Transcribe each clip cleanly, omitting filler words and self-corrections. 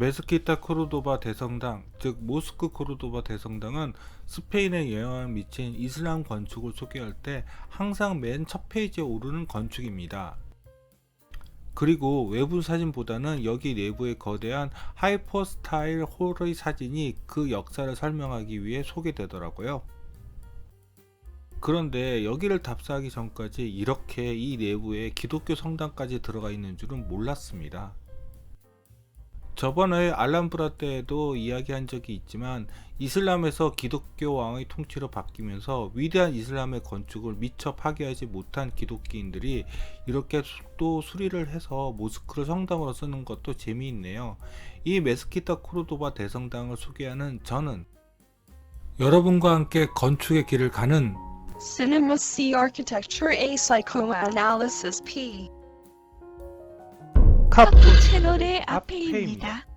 메스키타 코르도바 대성당, 즉 모스크 코르도바 대성당은 스페인에 영향을 미친 이슬람 건축을 소개할 때 항상 맨 첫 페이지에 오르는 건축입니다. 그리고 외부 사진보다는 여기 내부의 거대한 하이퍼 스타일 홀의 사진이 그 역사를 설명하기 위해 소개되더라고요. 그런데 여기를 답사하기 전까지 이렇게 이 내부에 기독교 성당까지 들어가 있는 줄은 몰랐습니다. 저번에 알람브라 때에도 이야기한 적이 있지만 이슬람에서 기독교 왕의 통치로 바뀌면서 위대한 이슬람의 건축을 미처 파괴하지 못한 기독교인들이 이렇게 또 수리를 해서 모스크를 성당으로 쓰는 것도 재미있네요. 이 메스키타 코르도바 대성당을 소개하는 저는 여러분과 함께 건축의 길을 가는 Cinema C Architecture A Psychoanalysis P 카푸 채널의 앞에입니다.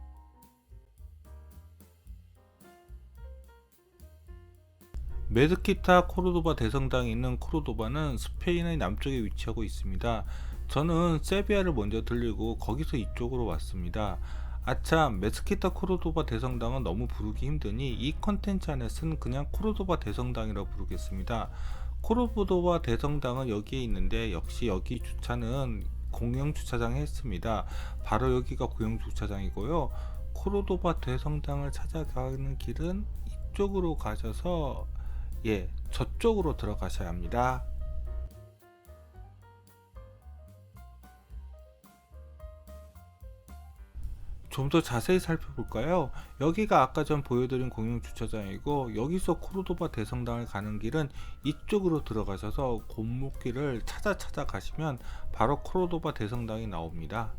메스키타 코르도바 대성당이 있는 코르도바는 스페인의 남쪽에 위치하고 있습니다. 저는 세비야를 먼저 들리고 거기서 이쪽으로 왔습니다. 아참, 메스키타 코르도바 대성당은 너무 부르기 힘드니 이 컨텐츠 안에서는 그냥 코르도바 대성당이라고 부르겠습니다. 코르도바 대성당은 여기에 있는데 역시 여기 주차는 공영 주차장에 했습니다. 바로 여기가 공영 주차장이고요. 코르도바 대성당을 찾아가는 길은 이쪽으로 가셔서 저쪽으로 들어가셔야 합니다. 좀 더 자세히 살펴볼까요? 여기가 아까 전 보여드린 공용 주차장이고 여기서 코르도바 대성당을 가는 길은 이쪽으로 들어가셔서 골목길을 찾아 가시면 바로 코르도바 대성당이 나옵니다.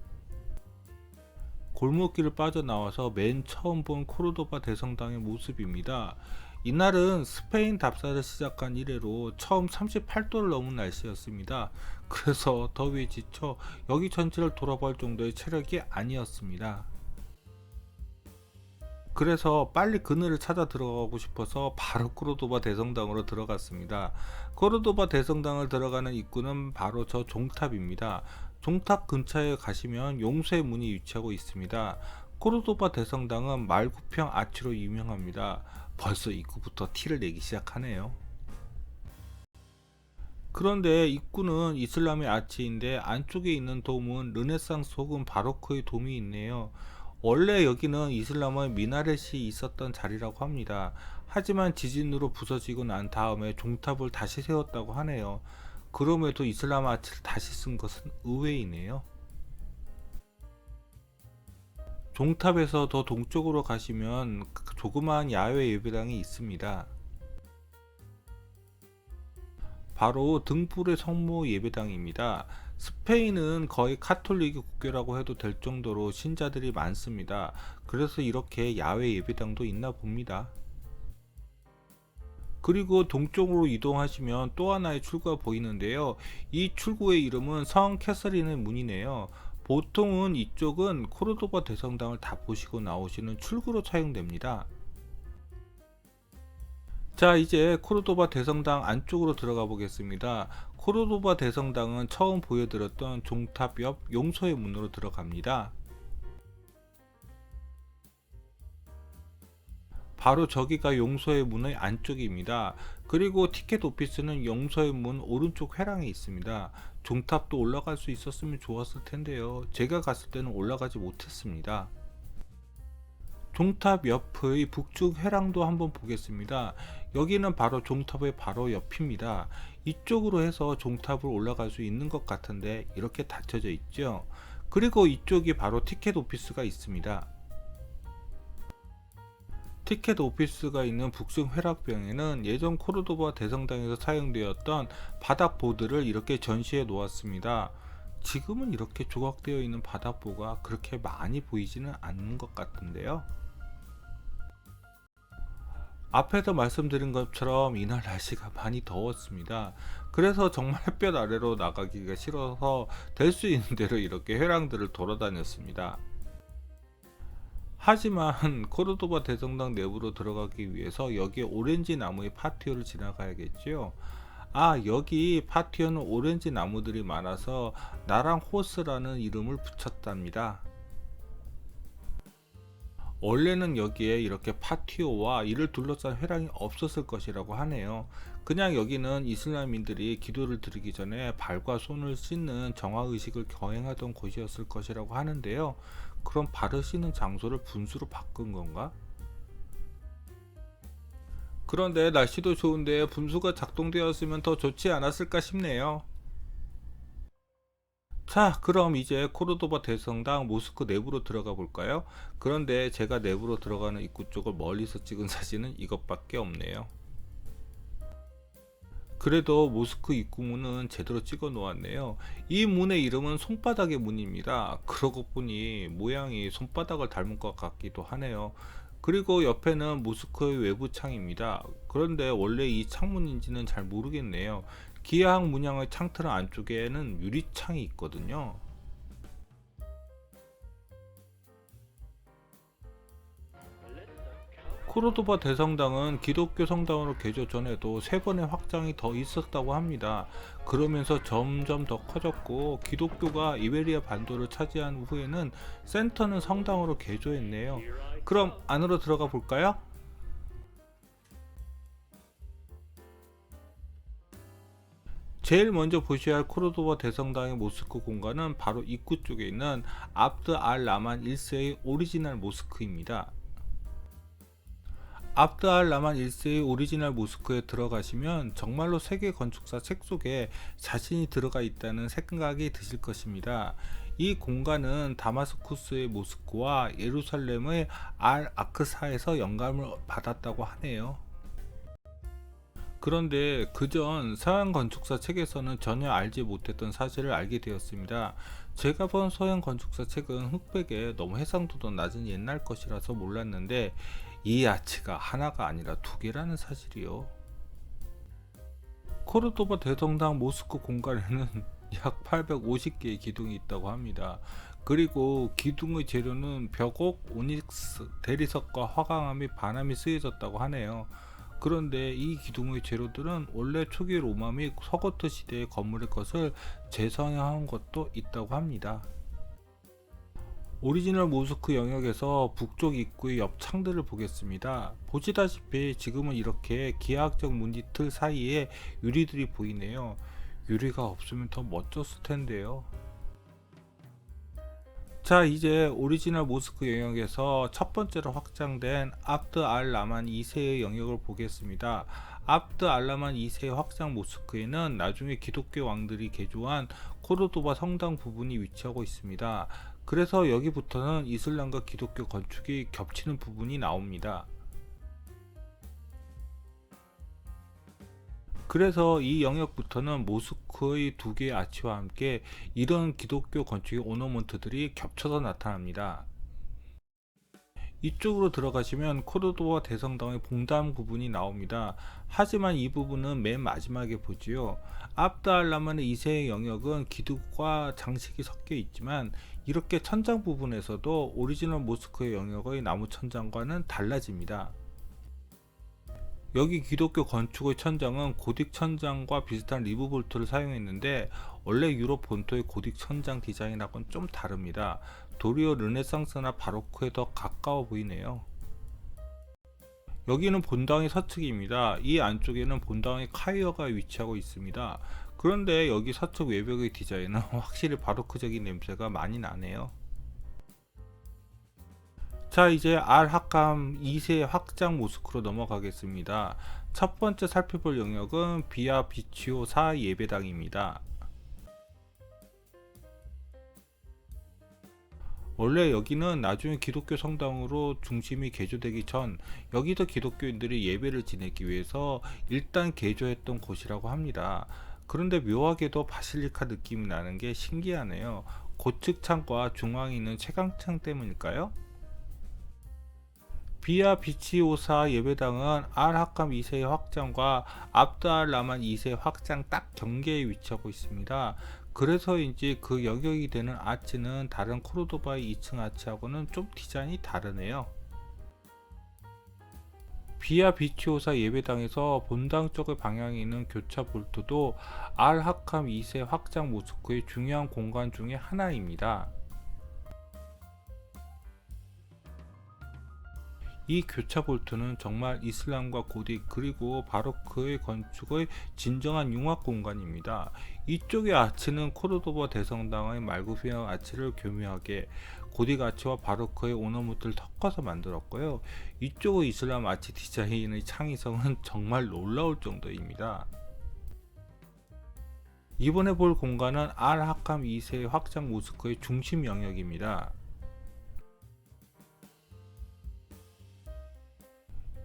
골목길을 빠져나와서 맨 처음 본 코르도바 대성당의 모습입니다. 이날은 스페인 답사를 시작한 이래로 처음 38도를 넘은 날씨였습니다. 그래서 더위에 지쳐 여기 전체를 돌아볼 정도의 체력이 아니었습니다. 그래서 빨리 그늘을 찾아 들어가고 싶어서 바로 코르도바 대성당으로 들어갔습니다. 코르도바 대성당을 들어가는 입구는 바로 저 종탑입니다. 종탑 근처에 가시면 용서의 문이 위치하고 있습니다. 코르도바 대성당은 말구평 아치로 유명합니다. 벌써 입구부터 티를 내기 시작하네요. 그런데 입구는 이슬람의 아치인데 안쪽에 있는 돔은 르네상스 혹은 바로크의 돔이 있네요. 원래 여기는 이슬람의 미나렛이 있었던 자리라고 합니다. 하지만 지진으로 부서지고 난 다음에 종탑을 다시 세웠다고 하네요. 그럼에도 이슬람 아치를 다시 쓴 것은 의외이네요. 종탑에서 더 동쪽으로 가시면 조그마한 야외 예배당이 있습니다. 바로 등불의 성모 예배당입니다. 스페인은 거의 카톨릭 국교라고 해도 될 정도로 신자들이 많습니다. 그래서 이렇게 야외 예배당도 있나 봅니다. 그리고 동쪽으로 이동하시면 또 하나의 출구가 보이는데요. 이 출구의 이름은 성 캐서린의 문이네요. 보통은 이쪽은 코르도바 대성당을 다 보시고 나오시는 출구로 사용됩니다. 자, 이제 코르도바 대성당 안쪽으로 들어가 보겠습니다. 코르도바 대성당은 처음 보여드렸던 종탑 옆 용서의 문으로 들어갑니다. 바로 저기가 용서의 문의 안쪽입니다. 그리고 티켓 오피스는 용서의 문 오른쪽 회랑에 있습니다. 종탑도 올라갈 수 있었으면 좋았을 텐데요. 제가 갔을 때는 올라가지 못했습니다. 종탑 옆의 북쪽 회랑도 한번 보겠습니다. 여기는 바로 종탑의 바로 옆입니다. 이쪽으로 해서 종탑을 올라갈 수 있는 것 같은데 이렇게 닫혀져 있죠. 그리고 이쪽이 바로 티켓 오피스가 있습니다. 티켓 오피스가 있는 북쪽 회락병에는 예전 코르도바 대성당에서 사용되었던 바닥 보드를 이렇게 전시해 놓았습니다. 지금은 이렇게 조각되어 있는 바닥보가 그렇게 많이 보이지는 않는 것 같은데요. 앞에서 말씀드린 것처럼 이날 날씨가 많이 더웠습니다. 그래서 정말 햇볕 아래로 나가기가 싫어서 될 수 있는 대로 이렇게 회랑들을 돌아다녔습니다. 하지만 코르도바 대성당 내부로 들어가기 위해서 여기에 오렌지 나무의 파티오를 지나가야겠지요. 여기 파티오는 오렌지 나무들이 많아서 나랑 호스라는 이름을 붙였답니다. 원래는 여기에 이렇게 파티오와 이를 둘러싼 회랑이 없었을 것이라고 하네요. 그냥 여기는 이슬람인들이 기도를 드리기 전에 발과 손을 씻는 정화의식을 거행하던 곳이었을 것이라고 하는데요. 그럼 발을 씻는 장소를 분수로 바꾼 건가? 그런데 날씨도 좋은데 분수가 작동되었으면 더 좋지 않았을까 싶네요. 자, 그럼 이제 코르도바 대성당 모스크 내부로 들어가 볼까요? 그런데 제가 내부로 들어가는 입구 쪽을 멀리서 찍은 사진은 이것밖에 없네요. 그래도 모스크 입구문은 제대로 찍어 놓았네요. 이 문의 이름은 손바닥의 문입니다. 그러고 보니 모양이 손바닥을 닮은 것 같기도 하네요. 그리고 옆에는 모스크의 외부 창입니다. 그런데 원래 이 창문인지는 잘 모르겠네요. 기하학 문양의 창틀 안쪽에는 유리창이 있거든요. 코르도바 대성당은 기독교 성당으로 개조 전에도 3번의 확장이 더 있었다고 합니다. 그러면서 점점 더 커졌고 기독교가 이베리아 반도를 차지한 후에는 센터는 성당으로 개조했네요. 그럼 안으로 들어가 볼까요? 제일 먼저 보셔야 할 코르도바 대성당의 모스크 공간은 바로 입구 쪽에 있는 압드 알 라만 1세의 오리지널 모스크입니다. 압드 알 라만 1세의 오리지널 모스크에 들어가시면 정말로 세계 건축사 책 속에 자신이 들어가 있다는 생각이 드실 것입니다. 이 공간은 다마스쿠스의 모스크와 예루살렘의 알 아크사에서 영감을 받았다고 하네요. 그런데 그전 서양 건축사 책에서는 전혀 알지 못했던 사실을 알게 되었습니다. 제가 본 서양 건축사 책은 흑백에 너무 해상도도 낮은 옛날 것이라서 몰랐는데 이 아치가 하나가 아니라 2개라는 사실이요. 코르도바 대성당 모스크 공간에는 약 850개의 기둥이 있다고 합니다. 그리고 기둥의 재료는 벽옥, 오닉스, 대리석과 화강암이 반암이 쓰여졌다고 하네요. 그런데 이 기둥의 재료들은 원래 초기 로마 및 서거트 시대의 건물의 것을 재성형한 것도 있다고 합니다. 오리지널 모스크 영역에서 북쪽 입구의 옆 창들을 보겠습니다. 보시다시피 지금은 이렇게 기하학적 문뒤틀 사이에 유리들이 보이네요. 유리가 없으면 더 멋졌을 텐데요. 자, 이제 오리지널 모스크 영역에서 첫 번째로 확장된 압드 알 라만 2세의 영역을 보겠습니다. 압드 알 라만 2세의 확장 모스크에는 나중에 기독교 왕들이 개조한 코르도바 성당 부분이 위치하고 있습니다. 그래서 여기부터는 이슬람과 기독교 건축이 겹치는 부분이 나옵니다. 그래서 이 영역부터는 모스크의 2개의 아치와 함께 이런 기독교 건축의 오너먼트들이 겹쳐서 나타납니다. 이쪽으로 들어가시면 코르도바 대성당의 봉담 부분이 나옵니다. 하지만 이 부분은 맨 마지막에 보지요. 압드 알 라만의 2세의 영역은 기둥과 장식이 섞여 있지만 이렇게 천장 부분에서도 오리지널 모스크의 영역의 나무 천장과는 달라집니다. 여기 기독교 건축의 천장은 고딕 천장과 비슷한 리브 볼트를 사용했는데 원래 유럽 본토의 고딕 천장 디자인하고는 좀 다릅니다. 도리어 르네상스나 바로크에 더 가까워 보이네요. 여기는 본당의 서측입니다. 이 안쪽에는 본당의 카이어가 위치하고 있습니다. 그런데 여기 서측 외벽의 디자인은 확실히 바로크적인 냄새가 많이 나네요. 자, 이제 알 하캄 2세 확장 모스크로 넘어가겠습니다. 첫 번째 살펴볼 영역은 비아 비치오 4 예배당입니다. 원래 여기는 나중에 기독교 성당으로 중심이 개조되기 전 여기도 기독교인들이 예배를 지내기 위해서 일단 개조했던 곳이라고 합니다. 그런데 묘하게도 바실리카 느낌이 나는 게 신기하네요. 고측 창과 중앙에 있는 채광창 때문일까요? 비아 비치오사 예배당은 알 하캄 2세의 확장과 압드 알 라만 2세 확장 딱 경계에 위치하고 있습니다. 그래서인지 그 영역이 되는 아치는 다른 코르도바의 2층 아치하고는 좀 디자인이 다르네요. 비아 비치오사 예배당에서 본당 쪽의 방향에 있는 교차 볼트도 알 하캄 2세 확장 모스크의 중요한 공간 중의 하나입니다. 이 교차 볼트는 정말 이슬람과 고딕 그리고 바로크의 건축의 진정한 융합 공간입니다. 이쪽의 아치는 코르도바 대성당의 말구피아 아치를 교묘하게, 고딕 아치와 바로크의 오너무트를 섞어서 만들었고요. 이쪽의 이슬람 아치 디자인의 창의성은 정말 놀라울 정도입니다. 이번에 볼 공간은 알 하캄 2세의 확장 모스크의 중심 영역입니다.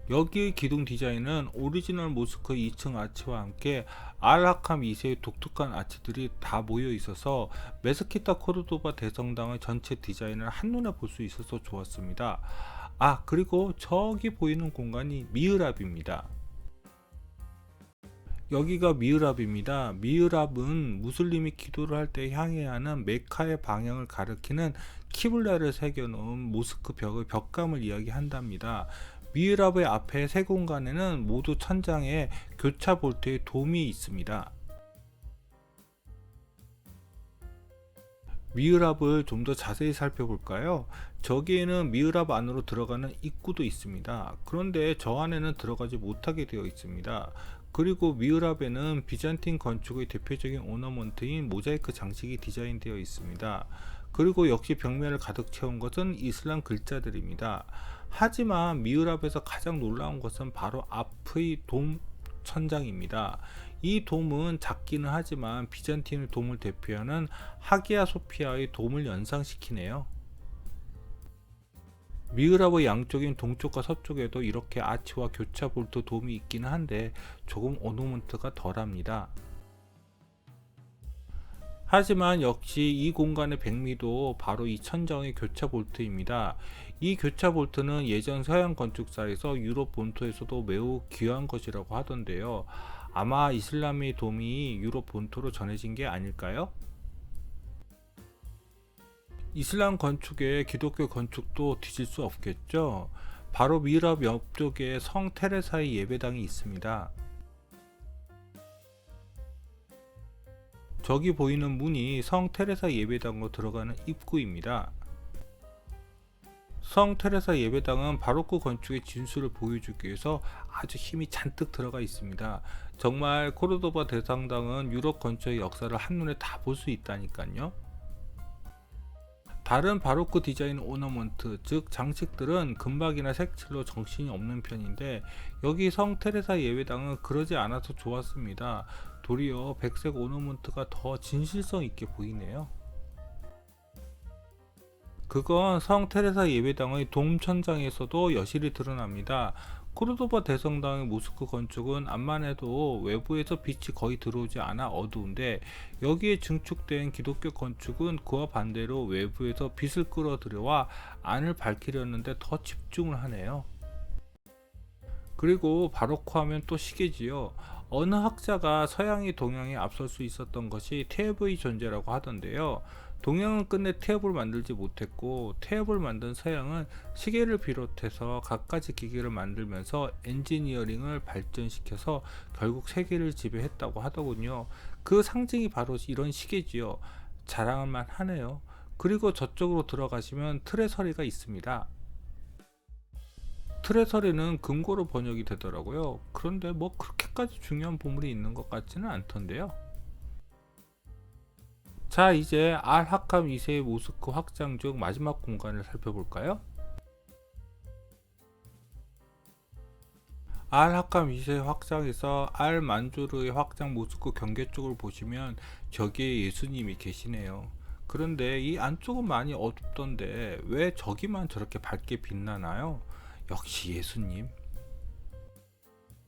여기의 기둥 디자인은 오리지널 모스크 2층 아치와 함께 알 하캄 2세의 독특한 아치들이 다 모여 있어서 메스키타 코르도바 대성당의 전체 디자인을 한눈에 볼 수 있어서 좋았습니다. 그리고 저기 보이는 공간이 미흐랍입니다. 여기가 미흐랍입니다. 미흐랍은 무슬림이 기도를 할 때 향해야 하는 메카의 방향을 가리키는 키블라를 새겨놓은 모스크 벽의 벽감을 이야기한답니다. 미흐랍의 앞에 세 공간에는 모두 천장에 교차 볼트의 돔이 있습니다. 미흐랍을 좀 더 자세히 살펴볼까요? 저기에는 미흐랍 안으로 들어가는 입구도 있습니다. 그런데 저 안에는 들어가지 못하게 되어 있습니다. 그리고 미흐랍에는 비잔틴 건축의 대표적인 오너먼트인 모자이크 장식이 디자인되어 있습니다. 그리고 역시 벽면을 가득 채운 것은 이슬람 글자들입니다. 하지만 미흐랍에서 가장 놀라운 것은 바로 앞의 돔 천장입니다. 이 돔은 작기는 하지만 비잔틴의 돔을 대표하는 하기야 소피아의 돔을 연상시키네요. 미흐랍의 양쪽인 동쪽과 서쪽에도 이렇게 아치와 교차 볼트 돔이 있기는 한데 조금 오너먼트가 덜합니다. 하지만 역시 이 공간의 백미도 바로 이 천정의 교차 볼트입니다. 이 교차 볼트는 예전 서양 건축사에서 유럽 본토에서도 매우 귀한 것이라고 하던데요. 아마 이슬람의 돔이 유럽 본토로 전해진 게 아닐까요? 이슬람 건축에 기독교 건축도 뒤질 수 없겠죠. 바로 미흐랍 옆쪽에 성 테레사의 예배당이 있습니다. 저기 보이는 문이 성 테레사 예배당으로 들어가는 입구입니다. 성 테레사 예배당은 바로크 건축의 진수를 보여주기 위해서 아주 힘이 잔뜩 들어가 있습니다. 정말 코르도바 대성당은 유럽 건축의 역사를 한눈에 다 볼 수 있다니까요. 다른 바로크 디자인 오너먼트, 즉 장식들은 금박이나 색칠로 정신이 없는 편인데 여기 성 테레사 예배당은 그러지 않아서 좋았습니다. 도리어 백색 오너먼트가 더 진실성 있게 보이네요. 그건 성 테레사 예배당의 돔 천장에서도 여실히 드러납니다. 코르도바 대성당의 모스크 건축은 앞만 해도 외부에서 빛이 거의 들어오지 않아 어두운데 여기에 증축된 기독교 건축은 그와 반대로 외부에서 빛을 끌어들여와 안을 밝히려는데 더 집중을 하네요. 그리고 바로크 하면 또 시계지요. 어느 학자가 서양이 동양에 앞설 수 있었던 것이 태엽의 존재라고 하던데요. 동양은 끝내 태엽을 만들지 못했고 태엽을 만든 서양은 시계를 비롯해서 갖가지 기기를 만들면서 엔지니어링을 발전시켜서 결국 세계를 지배했다고 하더군요. 그 상징이 바로 이런 시계지요. 자랑만 하네요. 그리고 저쪽으로 들어가시면 트레서리가 있습니다. 트레서리는 금고로 번역이 되더라고요. 그런데 뭐 그렇게까지 중요한 보물이 있는 것 같지는 않던데요. 자, 이제 알 하캄 2세의 모스크 확장 중 마지막 공간을 살펴볼까요? 알 하캄 2세 확장에서 알 만주르의 확장 모스크 경계 쪽을 보시면 저기에 예수님이 계시네요. 그런데 이 안쪽은 많이 어둡던데 왜 저기만 저렇게 밝게 빛나나요? 역시 예수님.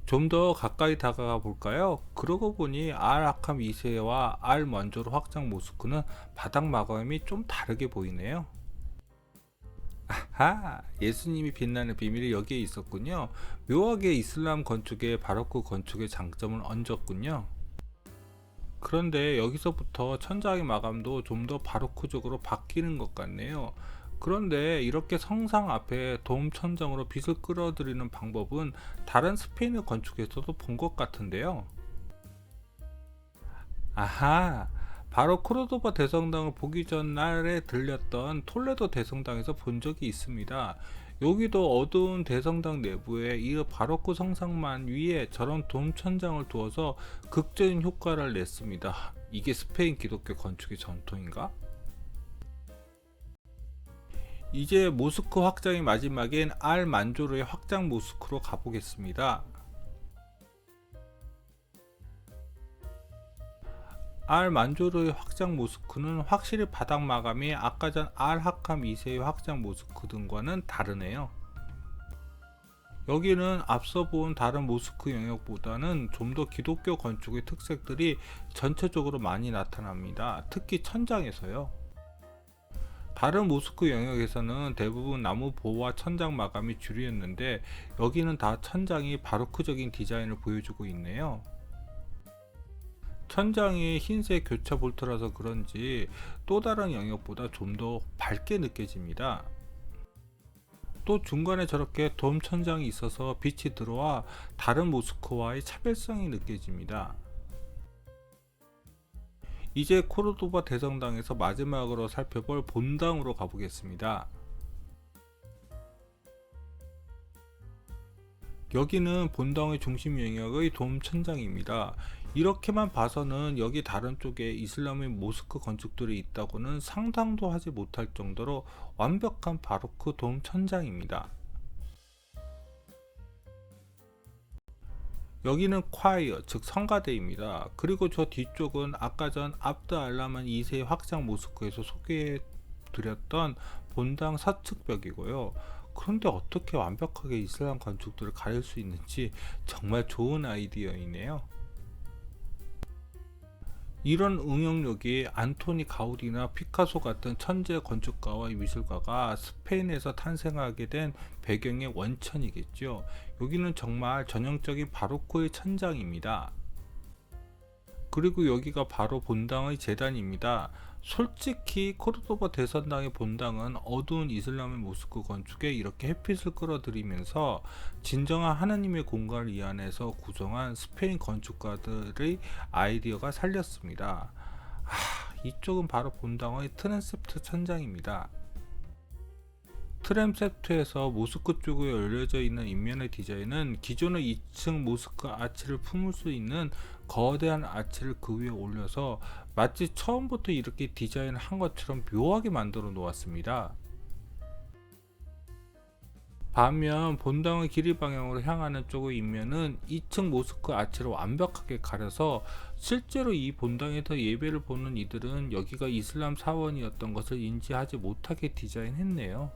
좀 더 가까이 다가가 볼까요? 그러고 보니 알 하캄 2세와 알 만주르 확장 모스크는 바닥 마감이 좀 다르게 보이네요. 아하, 예수님이 빛나는 비밀이 여기에 있었군요. 묘하게 이슬람 건축에 바로크 건축의 장점을 얹었군요. 그런데 여기서부터 천장의 마감도 좀 더 바로크적으로 바뀌는 것 같네요. 그런데 이렇게 성상 앞에 돔 천장으로 빛을 끌어들이는 방법은 다른 스페인의 건축에서도 본 것 같은데요. 아하, 바로 코르도바 대성당을 보기 전날에 들렸던 톨레도 대성당에서 본 적이 있습니다. 여기도 어두운 대성당 내부에 이 바로크 성상만 위에 저런 돔 천장을 두어서 극적인 효과를 냈습니다. 이게 스페인 기독교 건축의 전통인가? 이제 모스크 확장의 마지막인 알 만조르의 확장 모스크로 가보겠습니다. 알 만조르의 확장 모스크는 확실히 바닥 마감이 아까 전 알 하캄 2세의 확장 모스크 등과는 다르네요. 여기는 앞서 본 다른 모스크 영역보다는 좀 더 기독교 건축의 특색들이 전체적으로 많이 나타납니다. 특히 천장에서요. 다른 모스크 영역에서는 대부분 나무 보와 천장 마감이 주류였는데 여기는 다 천장이 바로크적인 디자인을 보여주고 있네요. 천장이 흰색 교차 볼트라서 그런지 또 다른 영역보다 좀 더 밝게 느껴집니다. 또 중간에 저렇게 돔 천장이 있어서 빛이 들어와 다른 모스크와의 차별성이 느껴집니다. 이제 코르도바 대성당에서 마지막으로 살펴볼 본당으로 가보겠습니다. 여기는 본당의 중심 영역의 돔 천장입니다. 이렇게만 봐서는 여기 다른 쪽에 이슬람의 모스크 건축들이 있다고는 상상도 하지 못할 정도로 완벽한 바로크 돔 천장입니다. 여기는 콰이어, 즉 성가대입니다. 그리고 저 뒤쪽은 아까 전 압드 알라만 2세의 확장 모스크에서 소개해 드렸던 본당 서측벽이고요. 그런데 어떻게 완벽하게 이슬람 건축들을 가릴 수 있는지 정말 좋은 아이디어이네요. 이런 응용력이 안토니 가우디나 피카소 같은 천재 건축가와 미술가가 스페인에서 탄생하게 된 배경의 원천이겠죠. 여기는 정말 전형적인 바로크의 천장입니다. 그리고 여기가 바로 본당의 제단입니다. 솔직히 코르도바 대성당의 본당은 어두운 이슬람의 모스크 건축에 이렇게 햇빛을 끌어들이면서 진정한 하나님의 공간을 이 안에서 구성한 스페인 건축가들의 아이디어가 살렸습니다. 이쪽은 바로 본당의 트랜세프트 천장입니다. 트램세프트에서 모스크 쪽에 열려져 있는 인면의 디자인은 기존의 2층 모스크 아치를 품을 수 있는 거대한 아치를 그 위에 올려서 마치 처음부터 이렇게 디자인을 한 것처럼 묘하게 만들어 놓았습니다. 반면 본당의 길이 방향으로 향하는 쪽의 인면은 2층 모스크 아치를 완벽하게 가려서 실제로 이 본당에서 예배를 보는 이들은 여기가 이슬람 사원이었던 것을 인지하지 못하게 디자인했네요.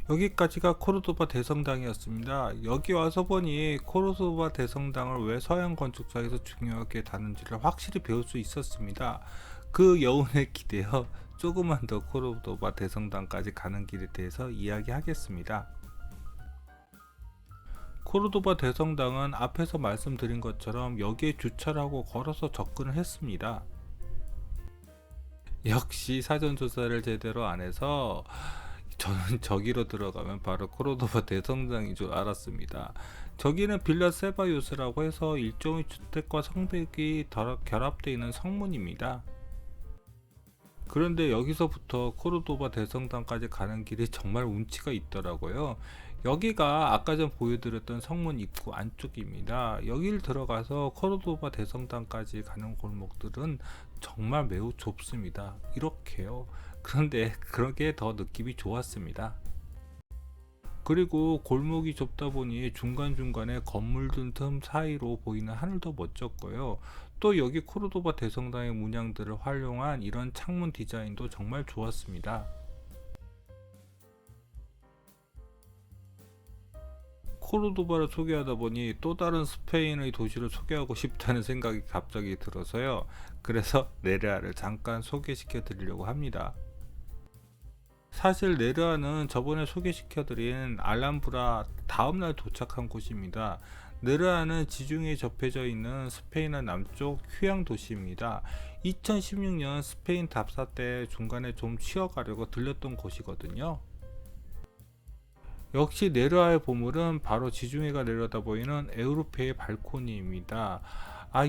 여기까지가 코르도바 대성당이었습니다. 여기 와서 보니 코르도바 대성당을 왜 서양 건축사에서 중요하게 다룬지를 확실히 배울 수 있었습니다. 그 여운에 기대어 조금만 더 코르도바 대성당까지 가는 길에 대해서 이야기하겠습니다. 코르도바 대성당은 앞에서 말씀드린 것처럼 여기에 주차를 하고 걸어서 접근을 했습니다. 역시 사전조사를 제대로 안 해서 저는 저기로 들어가면 바로 코르도바 대성당인 줄 알았습니다. 저기는 빌라 세바요스라고 해서 일종의 주택과 성벽이 결합되어 있는 성문입니다. 그런데 여기서부터 코르도바 대성당까지 가는 길이 정말 운치가 있더라고요. 여기가 아까 전 보여드렸던 성문 입구 안쪽입니다. 여기를 들어가서 코르도바 대성당까지 가는 골목들은 정말 매우 좁습니다. 이렇게요. 그런데 그렇게 더 느낌이 좋았습니다. 그리고 골목이 좁다 보니 중간중간에 건물들 틈 사이로 보이는 하늘도 멋졌고요. 또 여기 코르도바 대성당의 문양들을 활용한 이런 창문 디자인도 정말 좋았습니다. 코르도바를 소개하다 보니 또 다른 스페인의 도시를 소개하고 싶다는 생각이 갑자기 들어서요. 그래서 네르아를 잠깐 소개시켜 드리려고 합니다. 사실 네르아는 저번에 소개시켜드린 알람브라 다음날 도착한 곳입니다. 네르아는 지중해에 접해져 있는 스페인의 남쪽 휴양 도시입니다. 2016년 스페인 답사 때 중간에 좀 쉬어가려고 들렸던 곳이거든요. 역시 네르아의 보물은 바로 지중해가 내려다 보이는 에우르페의 발코니입니다.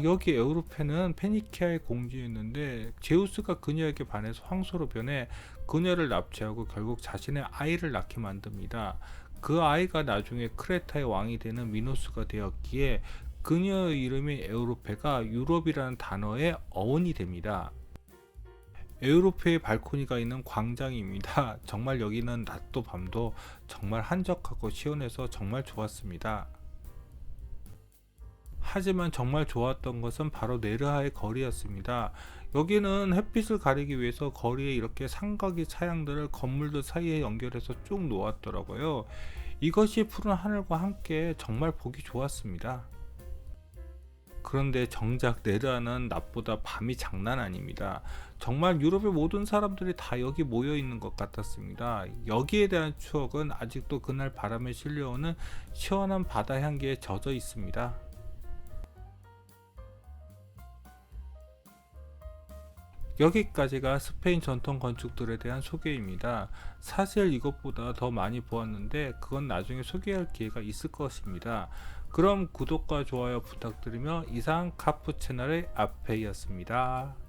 여기 에우로페는 페니키아의 공주였는데 제우스가 그녀에게 반해서 황소로 변해 그녀를 납치하고 결국 자신의 아이를 낳게 만듭니다. 그 아이가 나중에 크레타의 왕이 되는 미노스가 되었기에 그녀의 이름이 에우로페가 유럽이라는 단어의 어원이 됩니다. 에우로페의 발코니가 있는 광장입니다. 정말 여기는 낮도 밤도 정말 한적하고 시원해서 정말 좋았습니다. 하지만 정말 좋았던 것은 바로 네르하의 거리였습니다. 여기는 햇빛을 가리기 위해서 거리에 이렇게 삼각의 차양들을 건물들 사이에 연결해서 쭉 놓았더라고요. 이것이 푸른 하늘과 함께 정말 보기 좋았습니다. 그런데 정작 네르하는 낮보다 밤이 장난 아닙니다. 정말 유럽의 모든 사람들이 다 여기 모여 있는 것 같았습니다. 여기에 대한 추억은 아직도 그날 바람에 실려오는 시원한 바다 향기에 젖어 있습니다. 여기까지가 스페인 전통 건축들에 대한 소개입니다. 사실 이것보다 더 많이 보았는데 그건 나중에 소개할 기회가 있을 것입니다. 그럼 구독과 좋아요 부탁드리며 이상 카푸 채널의 아페이였습니다.